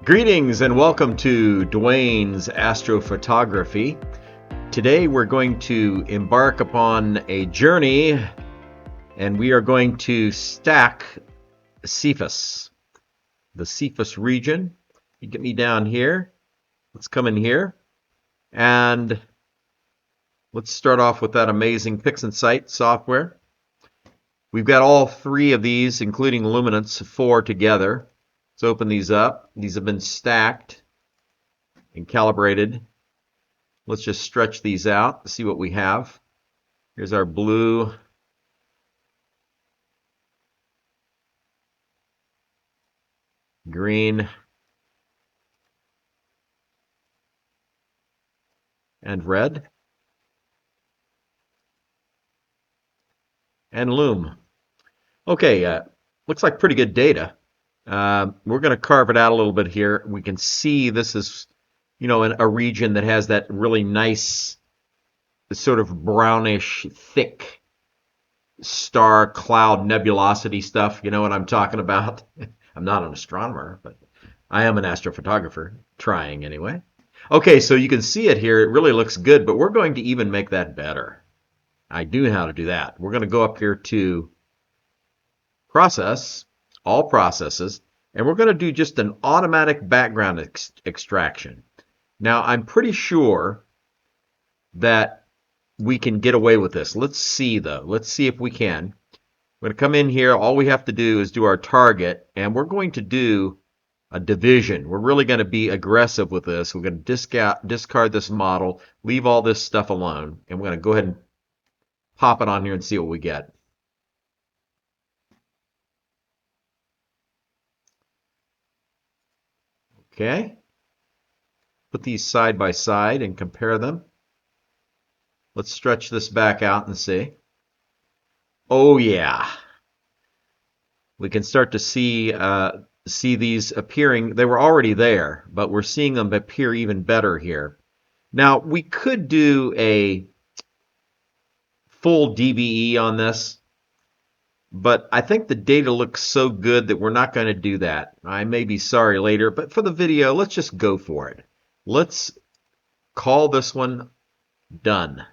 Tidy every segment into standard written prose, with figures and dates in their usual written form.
Greetings and welcome to Duane's Astrophotography. Today we're going to embark upon a journey and we are going to stack Cepheus, the Cepheus region. You get me down here. Let's come in here and let's start off with that amazing PixInsight software. We've got all three of these, including Luminance, 4 together. Let's open these up. These have been stacked and calibrated. Let's just stretch these out to see what we have. Here's our blue. Green. And red. And loom. Okay, looks like pretty good data. We're going to carve it out a little bit here. We can see this is, a region that has that really nice sort of brownish, thick star cloud nebulosity stuff. You know what I'm talking about? I'm not an astronomer, but I am an astrophotographer, trying anyway. Okay, so you can see it here. It really looks good, but we're going to even make that better. I do know how to do that. We're going to go up here to Process, All Processes, and we're going to do just an automatic background extraction. Now, I'm pretty sure that we can get away with this. Let's see, though. Let's see if we can. We're going to come in here. All we have to do is do our target, and we're going to do a division. We're really going to be aggressive with this. We're going to discard this model, leave all this stuff alone, and we're going to go ahead and pop it on here and see what we get. Okay. Put these side by side and compare them. Let's stretch this back out and see. Oh yeah. We can start to see these appearing. They were already there, but we're seeing them appear even better here. Now, we could do a full DBE on this, but I think the data looks so good that we're not going to do that. I may be sorry later, but for the video, let's just go for it. Let's call this one done.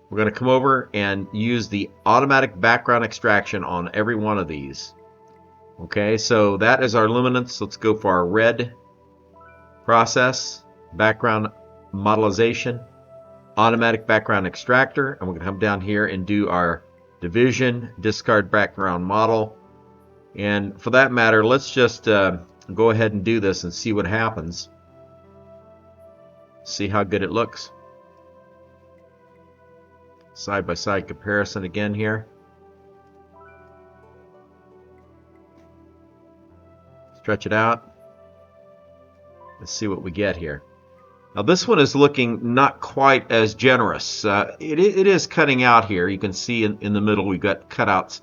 We're going to come over and use the automatic background extraction on every one of these. Okay, so that is our luminance. Let's go for our red process, background modelization, automatic background extractor, and we're going to come down here and do our division, discard background model. And for that matter, let's just go ahead and do this and see what happens. See how good it looks. Side by side comparison again here. Stretch it out. Let's see what we get here. Now this one is looking not quite as generous. It is cutting out here. You can see in the middle we've got cutouts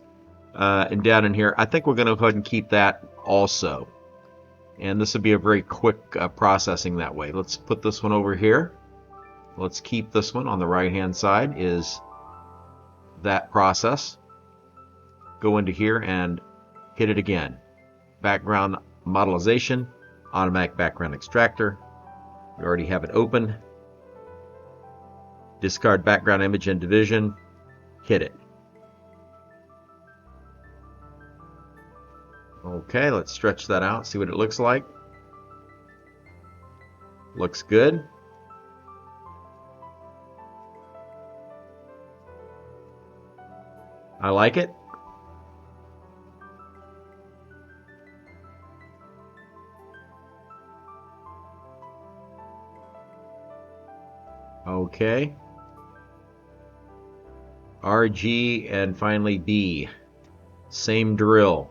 and down in here. I think we're going to go ahead and keep that also. And this will be a very quick processing that way. Let's put this one over here. Let's keep this one on the right hand side is that process. Go into here and hit it again. Background modelization, automatic background extractor. We already have it open. Discard background image and division. Hit it. Okay, let's stretch that out, see what it looks like. Looks good. I like it. Okay. RG and finally B. Same drill.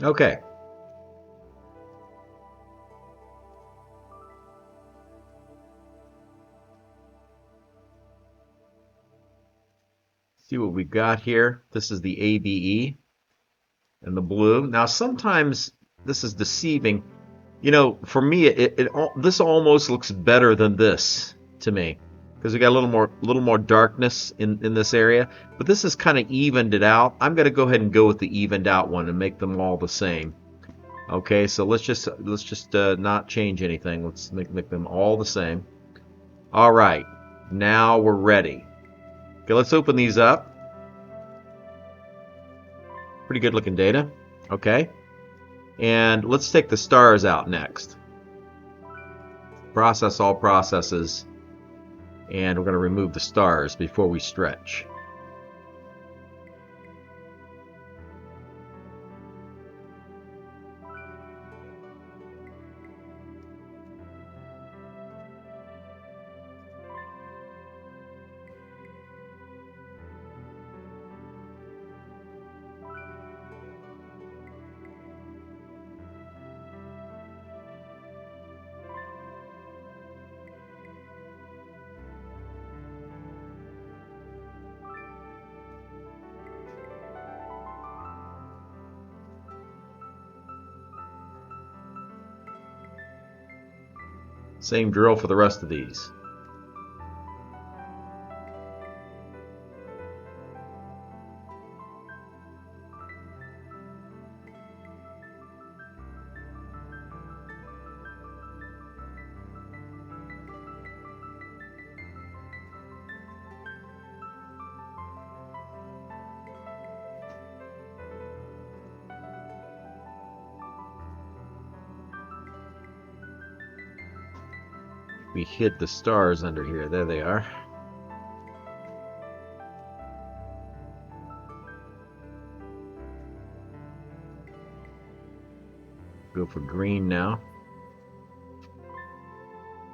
Okay. See what we've got here. This is the ABE and the blue. Now sometimes this is deceiving. You know, for me, this almost looks better than this to me because we got a little more darkness in this area. But this has kind of evened it out. I'm going to go ahead and go with the evened out one and make them all the same. Okay, so let's just not change anything. Let's make them all the same. All right, now we're ready. Okay, let's open these up. Pretty good looking data. Okay, and let's take the stars out next. Process all processes, and we're going to remove the stars before we stretch. Same drill for the rest of these. We hid the stars under here. There they are. Go for green now.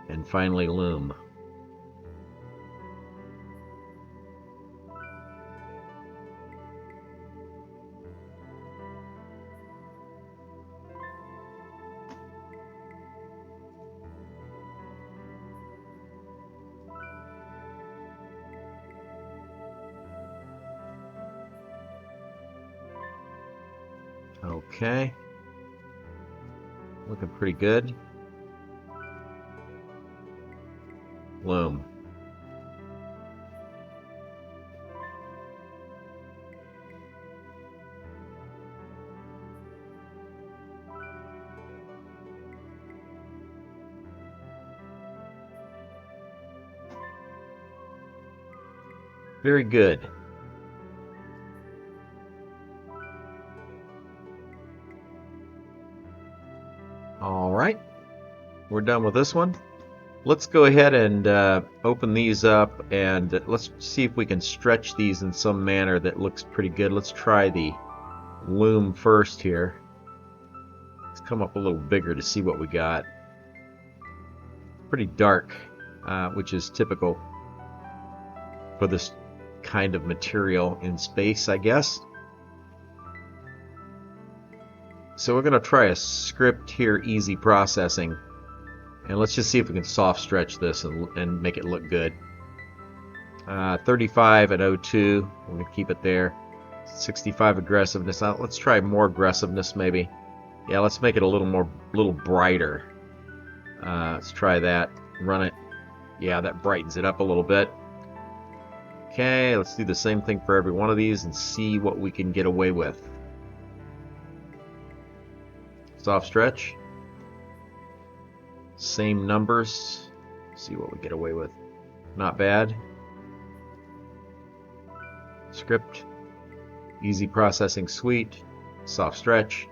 And finally loom. Okay. Looking pretty good. Loom. Very good. All right. We're done with this one. Let's go ahead and open these up, and let's see if we can stretch these in some manner that looks pretty good. Let's try the loom first here. Let's come up a little bigger to see what we got. Pretty dark, which is typical for this kind of material in space, I guess. So we're going to try a script here, easy processing. And let's just see if we can soft stretch this and make it look good. 35 at 02. We're going to keep it there. 65 aggressiveness. Let's try more aggressiveness maybe. Yeah, let's make it a little brighter. Let's try that. Run it. Yeah, that brightens it up a little bit. Okay, let's do the same thing for every one of these and see what we can get away with. Soft stretch. Same numbers. See what we get away with. Not bad. Script. Easy processing suite. Soft stretch.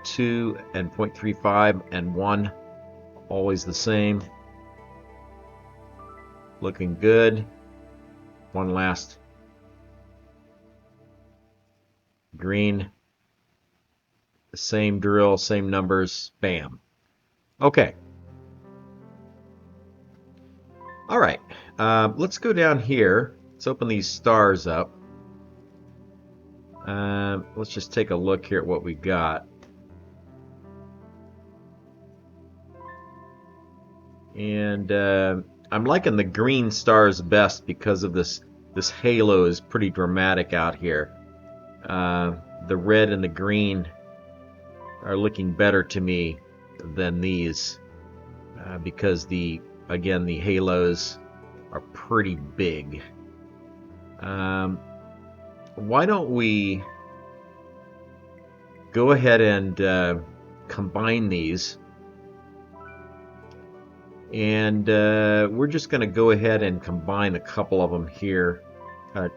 2 and 0.35 and 1. Always the same. Looking good. One last. Green. The same drill, same numbers. Bam. Okay. All right. Let's go down here. Let's open these stars up. Let's just take a look here at what we got. And I'm liking the green stars best because of this halo is pretty dramatic out here. The red and the green are looking better to me than these because again, the halos are pretty big. Why don't we go ahead and combine these, and we're just going to go ahead and combine a couple of them here,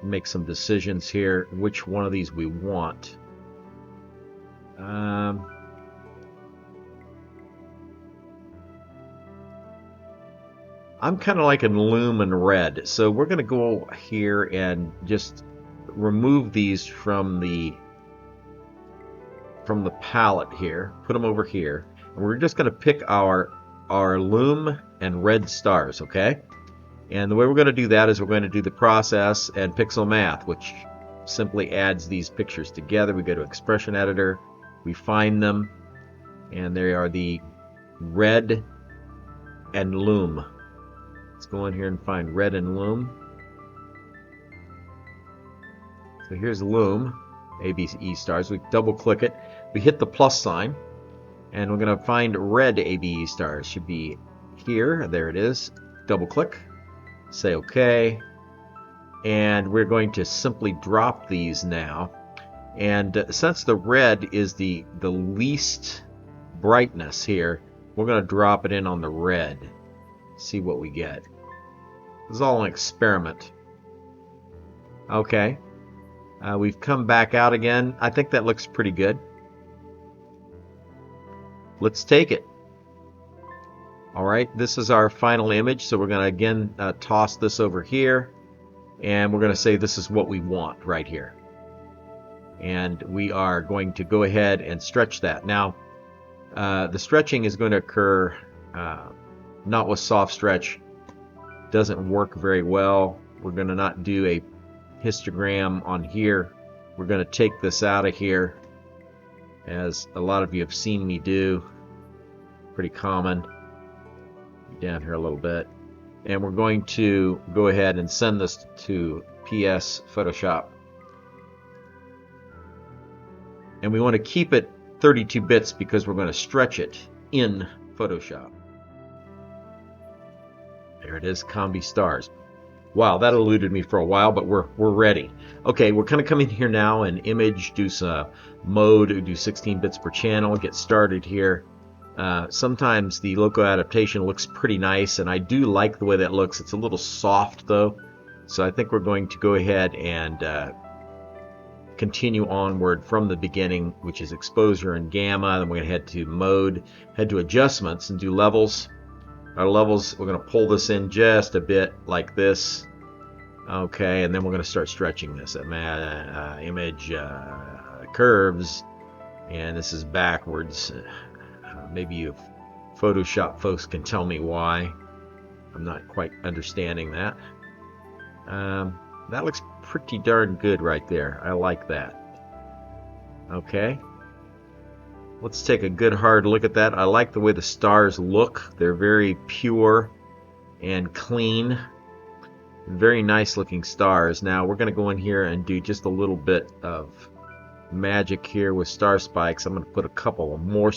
make some decisions here which one of these we want. I'm kind of like in loom and red, so we're going to go here and just remove these from the palette here, put them over here, and we're just going to pick our loom and red stars, okay? And the way we're going to do that is we're going to do the process and pixel math, which simply adds these pictures together. We go to expression editor, we find them, and they are the red and loom. Let's go in here and find red and loom. So here's loom, ABE stars. We double click it, we hit the plus sign, and we're going to find red ABE stars. Should be here. There it is. Double click, say OK, and we're going to simply drop these now. And since the red is the least brightness here, we're going to drop it in on the red. See what we get. This is all an experiment. Okay. We've come back out again. I think that looks pretty good. Let's take it. Alright, this is our final image, so we're going to again toss this over here, and we're going to say this is what we want right here. And we are going to go ahead and stretch that. Now, the stretching is going to occur not with soft stretch. Doesn't work very well. We're going to not do a histogram on here. We're going to take this out of here, as a lot of you have seen me do. Pretty common. Down here a little bit, and we're going to go ahead and send this to PS Photoshop, and we want to keep it 32 bits because we're going to stretch it in Photoshop. There it is, Combi Stars. Wow, that eluded me for a while, but we're ready. Okay, we're going to come in here now and image, do some mode, do 16 bits per channel, get started here. Sometimes the local adaptation looks pretty nice, and I do like the way that looks. It's a little soft though, so I think we're going to go ahead and continue onward from the beginning, which is exposure and gamma. Then we're going to head to mode, head to adjustments, and do levels. Our levels, we're going to pull this in just a bit like this. Okay, and then we're going to start stretching this. Image curves, and this is backwards. Maybe you Photoshop folks can tell me why. I'm not quite understanding that. That looks pretty darn good right there. I like that. Okay. Let's take a good hard look at that. I like the way the stars look. They're very pure and clean. Very nice looking stars. Now we're going to go in here and do just a little bit of magic here with star spikes. I'm going to put a couple of more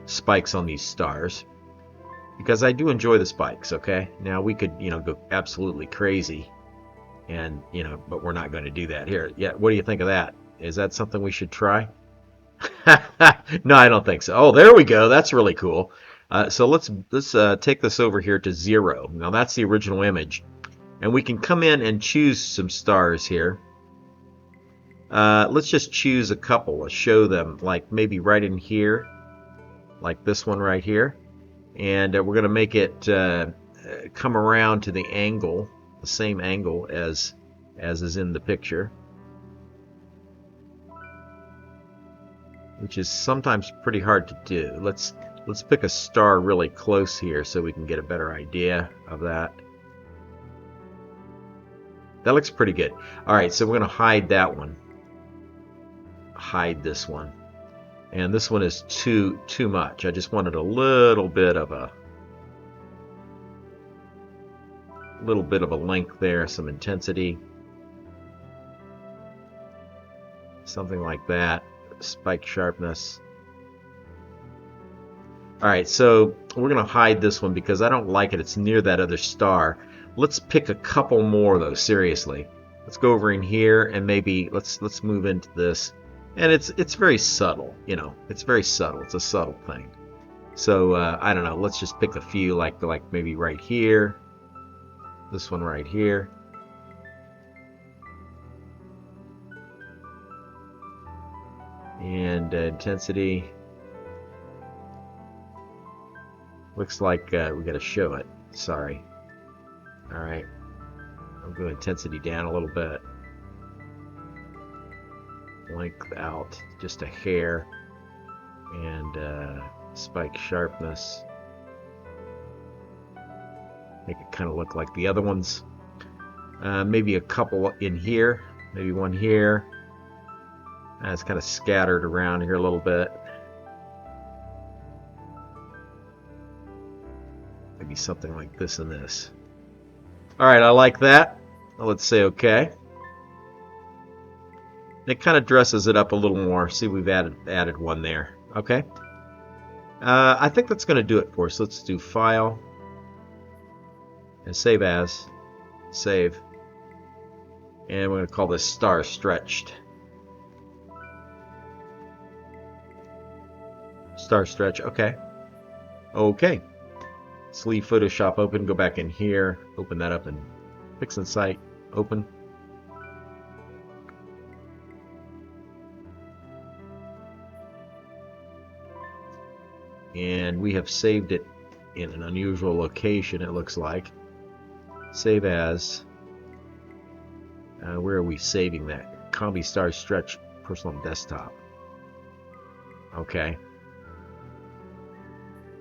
spikes on these stars because I do enjoy the spikes. Okay, now we could go absolutely crazy, and but we're not going to do that here. Yeah, what do you think of that? Is that something we should try? No, I don't think so. Oh, there we go. That's really cool. So let's take this over here to 0. Now that's the original image, and we can come in and choose some stars here. Let's just choose a couple. Let's show them, like maybe right in here, like this one right here, and we're going to make it come around to the angle, the same angle as is in the picture, which is sometimes pretty hard to do. Let's pick a star really close here so we can get a better idea of that. That looks pretty good. All right, so we're going to hide that one. Hide this one, and this one is too much. I just wanted a little bit of a length there, some intensity, something like that. Spike sharpness. All right, so we're going to hide this one because I don't like it. It's near that other star. Let's pick a couple more though, seriously. Let's go over in here and maybe let's move into this. And it's very subtle, you know. It's very subtle. It's a subtle thing. So I don't know. Let's just pick a few, like maybe right here. This one right here. And intensity. Looks like we got to show it. Sorry. All right. I'll go intensity down a little bit. Length out just a hair. And spike sharpness. Make it kind of look like the other ones. Maybe a couple in here. Maybe one here. It's kind of scattered around here a little bit. Maybe something like this and this. Alright, I like that. Let's say okay. It kind of dresses it up a little more. See, we've added one there. Okay. I think that's going to do it for us. Let's do File. And Save As. Save. And we're going to call this Star Stretched. Star Stretch. Okay. Okay. Let's leave Photoshop open. Go back in here. Open that up and Fix and Site. Open. And we have saved it in an unusual location, it looks like. Save As. Where are we saving that? Combi Star Stretch Personal Desktop. Okay.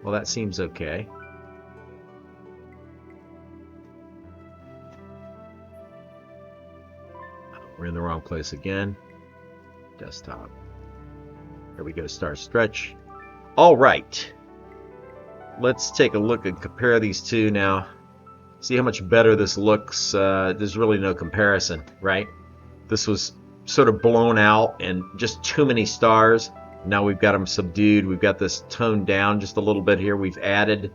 Well, that seems okay. We're in the wrong place again. Desktop. Here we go, Star Stretch. All right. Let's take a look and compare these two now. See how much better this looks. There's really no comparison, right? This was sort of blown out and just too many stars. Now we've got them subdued. We've got this toned down just a little bit here. We've added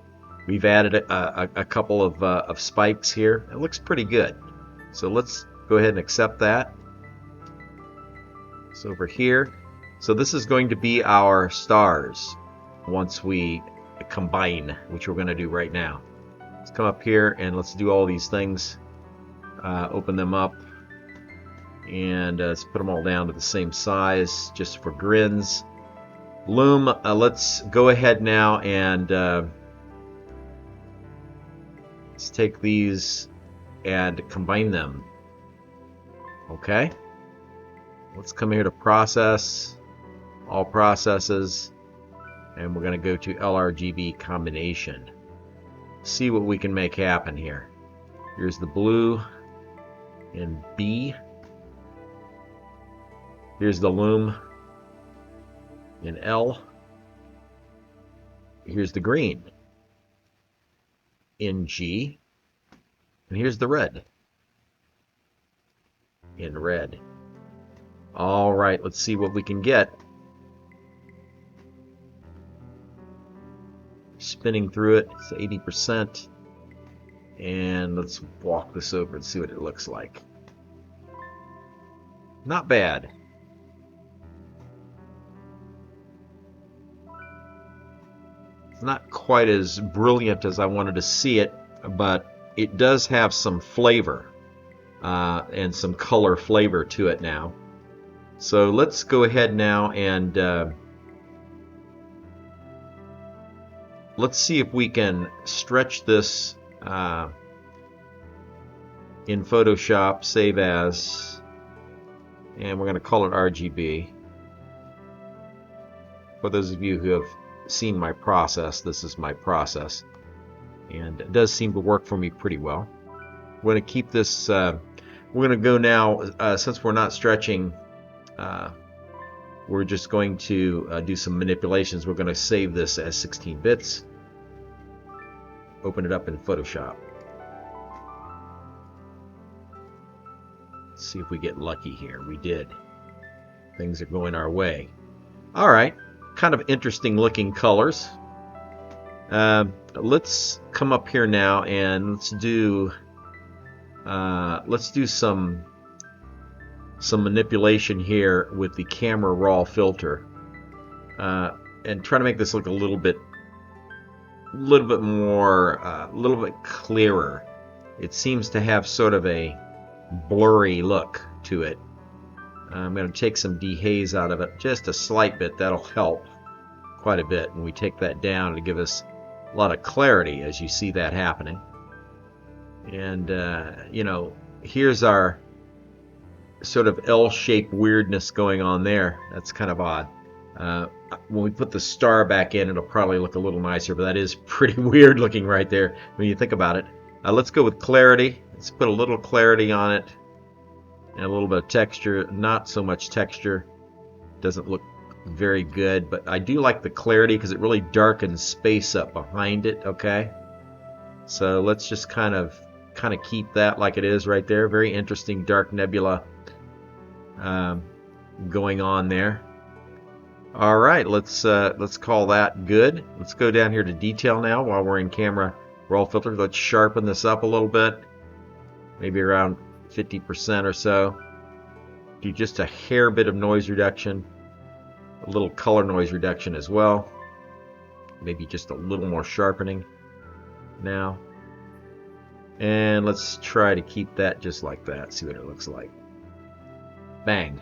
a couple of spikes here. It looks pretty good. So let's go ahead and accept that. So over here. So this is going to be our stars once we combine, which we're going to do right now. Let's come up here and let's do all these things. Open them up. And let's put them all down to the same size just for grins. Loom, let's go ahead now and let's take these and combine them. Okay. Let's come here to Process, All Processes, and we're going to go to LRGB Combination. See what we can make happen here. Here's the blue in B. Here's the loom in L. Here's the green in G. And here's the red in red. All right, let's see what we can get. Spinning through it, it's 80%. And let's walk this over and see what it looks like. Not bad. It's not quite as brilliant as I wanted to see it, but it does have some flavor and some color flavor to it now. So let's go ahead now and let's see if we can stretch this in Photoshop, Save As, and we're going to call it RGB. For those of you who have seen my process, this is my process, and it does seem to work for me pretty well. We're going to keep this, we're going to go now, since we're not stretching, we're just going to do some manipulations. We're going to save this as 16 bits. Open it up in Photoshop. Let's see if we get lucky here. We did. Things are going our way. All right. Kind of interesting looking colors. Let's come up here now and let's do some manipulation here with the camera raw filter, and try to make this look a little bit more, a little bit clearer. It seems to have sort of a blurry look to it. I'm going to take some dehaze out of it, just a slight bit. That'll help quite a bit, and we take that down to give us a lot of clarity as you see that happening. And you know, here's our sort of L-shaped weirdness going on there. That's kind of odd. When we put the star back in, it'll probably look a little nicer, but that is pretty weird looking right there when you think about it. Let's go with clarity. Let's put a little clarity on it and a little bit of texture. Not so much texture. Doesn't look very good, but I do like the clarity because it really darkens space up behind it. Okay, so let's just kind of keep that like it is right there. Very interesting dark nebula going on there. All right, let's call that good. Let's go down here to detail now while we're in camera raw filter. Let's sharpen this up a little bit, maybe around 50% or so. Do just a hair bit of noise reduction, a little color noise reduction as well. Maybe just a little more sharpening now. And let's try to keep that just like that. See what it looks like. Bang.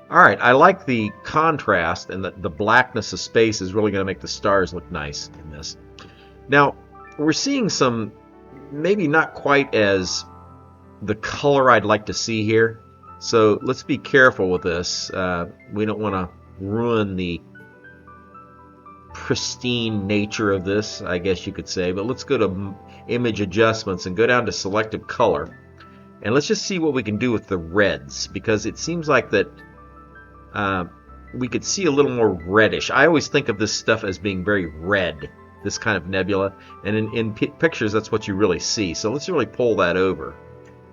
Alright, I like the contrast, and the blackness of space is really going to make the stars look nice in this. Now, we're seeing some, maybe not quite as the color I'd like to see here. So let's be careful with this. We don't want to ruin the pristine nature of this, I guess you could say. But let's go to image adjustments and go down to selective color. And let's just see what we can do with the reds, because it seems like that we could see a little more reddish. I always think of this stuff as being very red, this kind of nebula. And in pictures, that's what you really see. So let's really pull that over.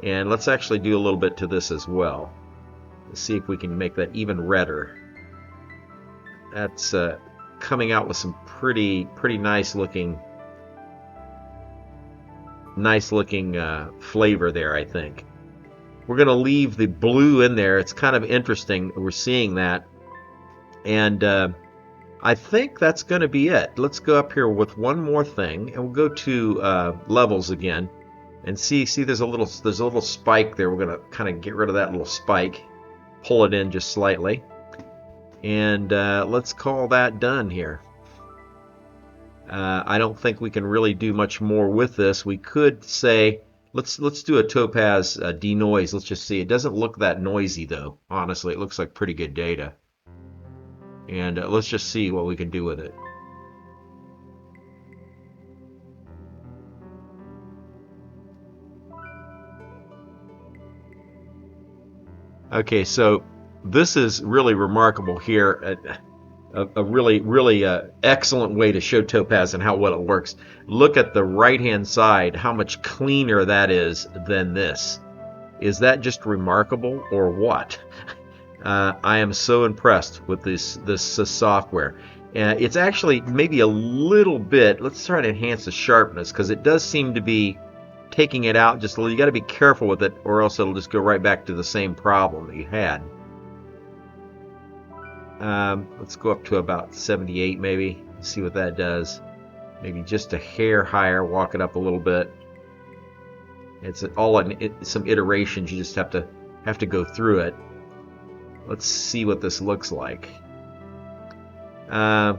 And let's actually do a little bit to this as well. Let's see if we can make that even redder. That's coming out with some pretty nice looking flavor there, I think. We're going to leave the blue in there. It's kind of interesting. We're seeing that. And I think that's going to be it. Let's go up here with one more thing, and we'll go to levels again. And see there's a little spike there. We're going to kind of get rid of that little spike. Pull it in just slightly. And let's call that done here. I don't think we can really do much more with this. We could say, let's do a topaz denoise. Let's just see. It doesn't look that noisy though. Honestly, it looks like pretty good data. And let's just see what we can do with it. Okay, so this is really remarkable here. A really excellent way to show topaz and how well it works. Look at the right hand side, how much cleaner that is than this. Is that just remarkable or what? I am so impressed with this software. It's actually maybe a little bit, let's try to enhance the sharpness, because it does seem to be taking it out just a little. You got to be careful with it, or else it'll just go right back to the same problem that you had. Let's go up to about 78 maybe, see what that does. Maybe just a hair higher, walk it up a little bit. It's all some iterations. You just have to go through it. Let's see what this looks like. And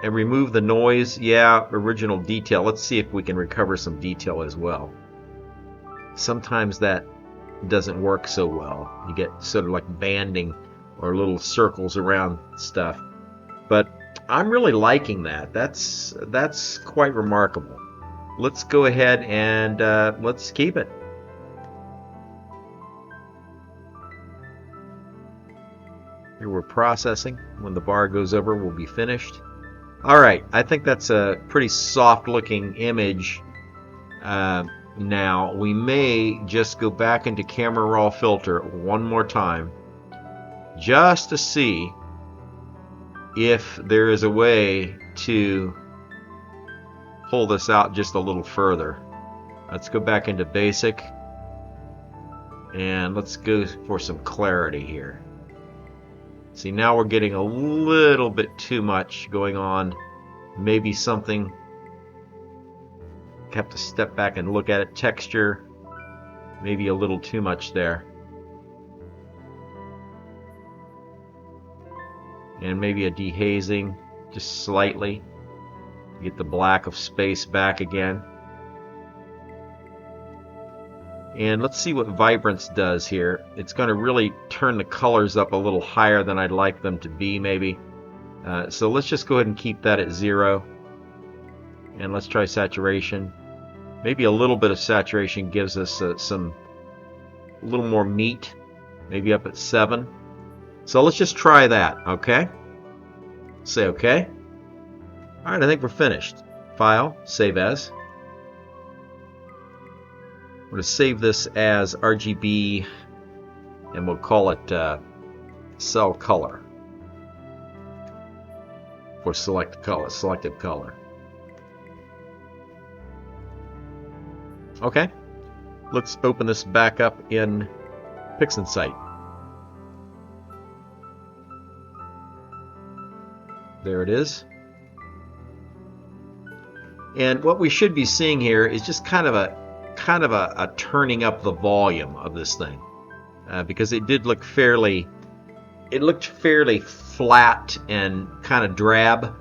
remove the noise. Yeah, original detail. Let's see if we can recover some detail as well. Sometimes that doesn't work so well. You get sort of like banding or little circles around stuff. But I'm really liking that. That's quite remarkable. Let's go ahead and let's keep it. Here we're processing. When the bar goes over, we'll be finished. Alright, I think that's a pretty soft looking image. Now, we may just go back into camera raw filter one more time, just to see if there is a way to pull this out just a little further. Let's go back into basic and let's go for some clarity here. See, now we're getting a little bit too much going on. Maybe something, have to step back and look at it. Texture, maybe a little too much there. And maybe a dehazing, just slightly. Get the black of space back again. And let's see what vibrance does here. It's going to really turn the colors up a little higher than I'd like them to be, maybe. So let's just go ahead and keep that at 0. And let's try saturation. Maybe a little bit of saturation gives us a little more meat. Maybe up at 7. So let's just try that, okay? Say okay. All right, I think we're finished. File, save as. We're going to save this as RGB, and we'll call it cell color for selected color. Okay, let's open this back up in PixInsight. There it is. And what we should be seeing here is just kind of a turning up the volume of this thing, because it did look fairly flat and kind of drab,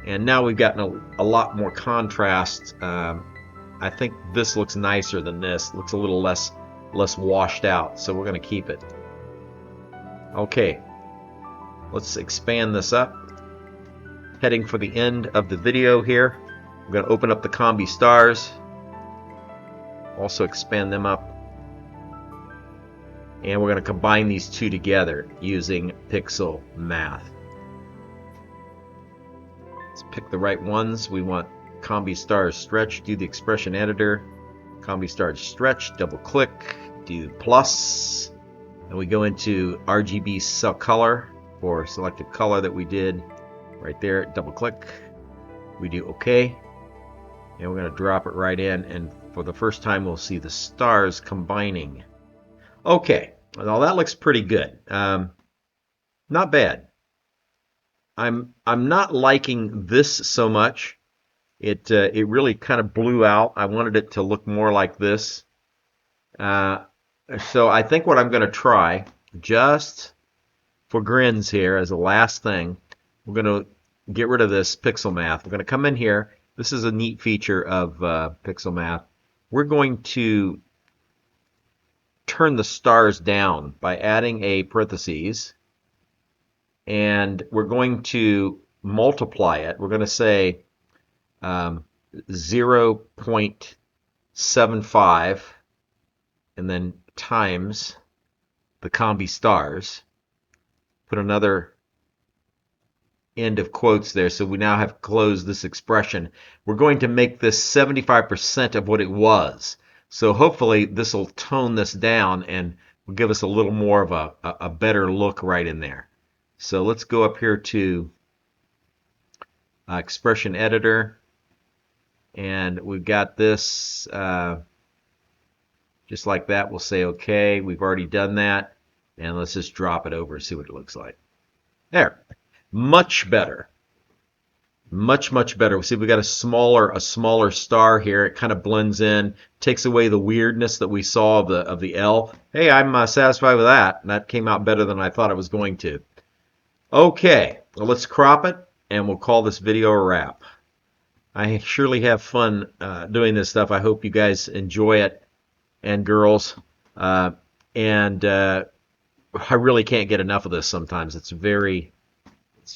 and now we've gotten a lot more contrast. I think this looks nicer than this. It looks a little less washed out, so we're going to keep it. Okay, let's expand this up. Heading for the end of the video here. I'm going to open up the Combi stars. Also expand them up. And we're going to combine these two together using Pixel Math. Let's pick the right ones. We want Combi stars stretch. Do the expression editor. Combi stars stretch. Double click. Do plus. And we go into RGB cell color for selected color that we did. Right there, double click, we do OK, and we're going to drop it right in, and for the first time we'll see the stars combining. Okay, well that looks pretty good. Not bad. I'm not liking this so much. It really kind of blew out. I wanted it to look more like this. So I think what I'm going to try, just for grins here as a last thing, we're going to get rid of this Pixel Math. We're going to come in here. This is a neat feature of Pixel Math. We're going to turn the stars down by adding a parentheses, and we're going to multiply it. We're going to say 0.75 and then times the Combi stars. Put another end of quotes there, so we now have closed this expression. We're going to make this 75% of what it was. So hopefully this will tone this down and will give us a little more of a better look right in there. So let's go up here to expression editor, and we've got this just like that. We'll say OK. We've already done that, and let's just drop it over and see what it looks like. There. Much better. Much better. See, we got a smaller star here. It kind of blends in, takes away the weirdness that we saw of the L. Hey, I'm satisfied with that. That came out better than I thought it was going to. Okay, well, let's crop it, and we'll call this video a wrap. I surely have fun doing this stuff. I hope you guys enjoy it, and girls. I really can't get enough of this sometimes. It's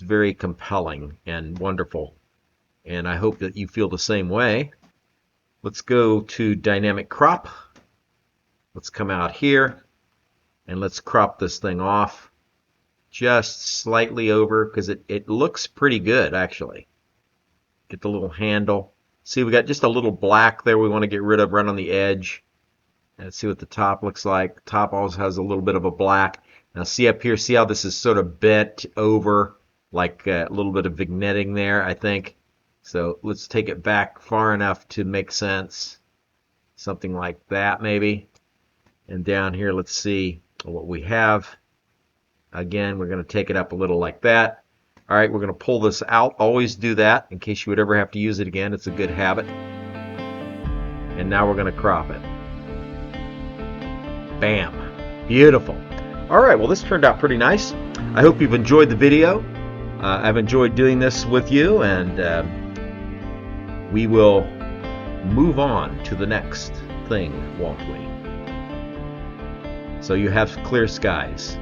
very compelling and wonderful, and I hope that you feel the same way. Let's go to dynamic crop. Let's come out here and let's crop this thing off just slightly over, because it looks pretty good actually. Get the little handle. See, we got just a little black there we want to get rid of right on the edge. Let's see what the top looks like. The top also has a little bit of a black. Now see up here, see how this is sort of bent over, like a little bit of vignetting there, I think. So let's take it back far enough to make sense. Something like that maybe. And down here, let's see what we have. Again, we're going to take it up a little like that. All right, we're going to pull this out. Always do that in case you would ever have to use it again. It's a good habit. And now we're going to crop it. Bam. Beautiful. All right, well, this turned out pretty nice. I hope you've enjoyed the video. I've enjoyed doing this with you, and we will move on to the next thing, won't we? So you have clear skies.